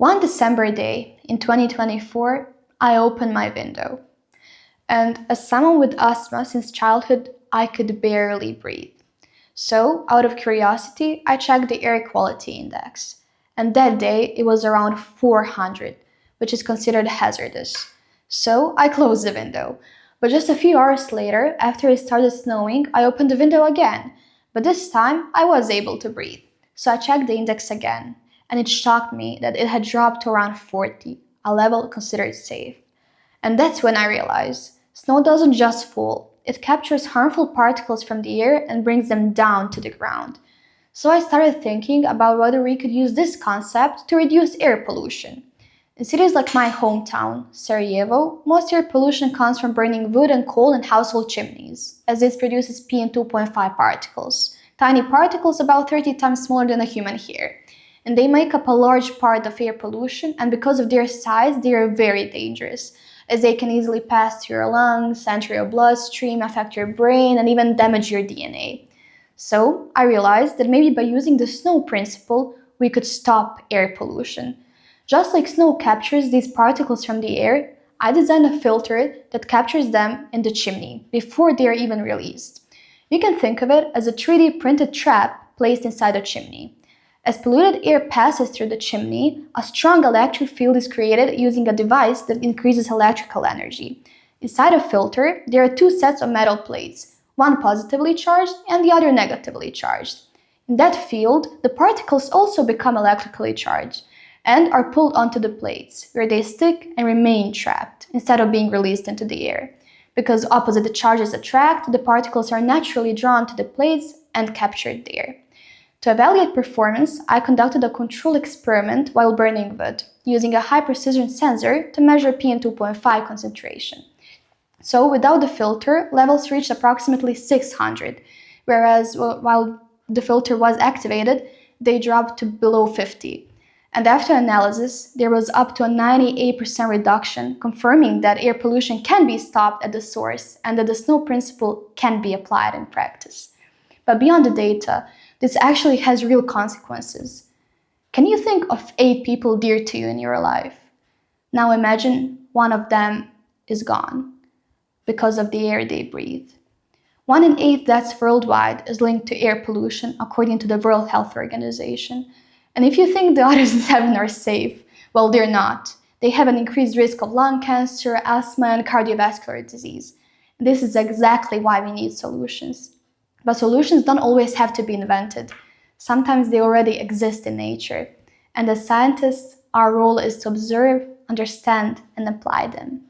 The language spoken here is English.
One December day in 2024, I opened my window. And as someone with asthma since childhood, I could barely breathe. So, out of curiosity, I checked the air quality index. And that day, it was around 400, which is considered hazardous. So, I closed the window. But just a few hours later, after it started snowing, I opened the window again. But this time, I was able to breathe. So I checked the index again, and it shocked me that it had dropped to around 40, a level considered safe. And that's when I realized snow doesn't just fall, it captures harmful particles from the air and brings them down to the ground. So I started thinking about whether we could use this concept to reduce air pollution. In cities like my hometown, Sarajevo, most air pollution comes from burning wood and coal in household chimneys, as this produces PM2.5 particles, tiny particles about 30 times smaller than a human hair. And they make up a large part of air pollution, and because of their size, they are very dangerous, as they can easily pass through your lungs, enter your bloodstream, affect your brain, and even damage your DNA. So I realized that maybe by using the snow principle, we could stop air pollution. Just like snow captures these particles from the air, I designed a filter that captures them in the chimney before they are even released. You can think of it as a 3D printed trap placed inside a chimney. As polluted air passes through the chimney, a strong electric field is created using a device that increases electrical energy. Inside a filter, there are two sets of metal plates, one positively charged and the other negatively charged. In that field, the particles also become electrically charged and are pulled onto the plates, where they stick and remain trapped instead of being released into the air. Because opposite charges attract, the particles are naturally drawn to the plates and captured there. To evaluate performance, I conducted a control experiment while burning wood, using a high-precision sensor to measure PM2.5 concentration. So, without the filter, levels reached approximately 600, whereas while the filter was activated, they dropped to below 50. And after analysis, there was up to a 98% reduction, confirming that air pollution can be stopped at the source and that the snow principle can be applied in practice. But beyond the data, this actually has real consequences. Can you think of 8 people dear to you in your life? Now imagine one of them is gone because of the air they breathe. 1 in 8 deaths worldwide is linked to air pollution, according to the World Health Organization. And if you think the other 7 are safe, well, they're not. They have an increased risk of lung cancer, asthma, and cardiovascular disease. This is exactly why we need solutions. But solutions don't always have to be invented. Sometimes they already exist in nature. And as scientists, our role is to observe, understand, and apply them.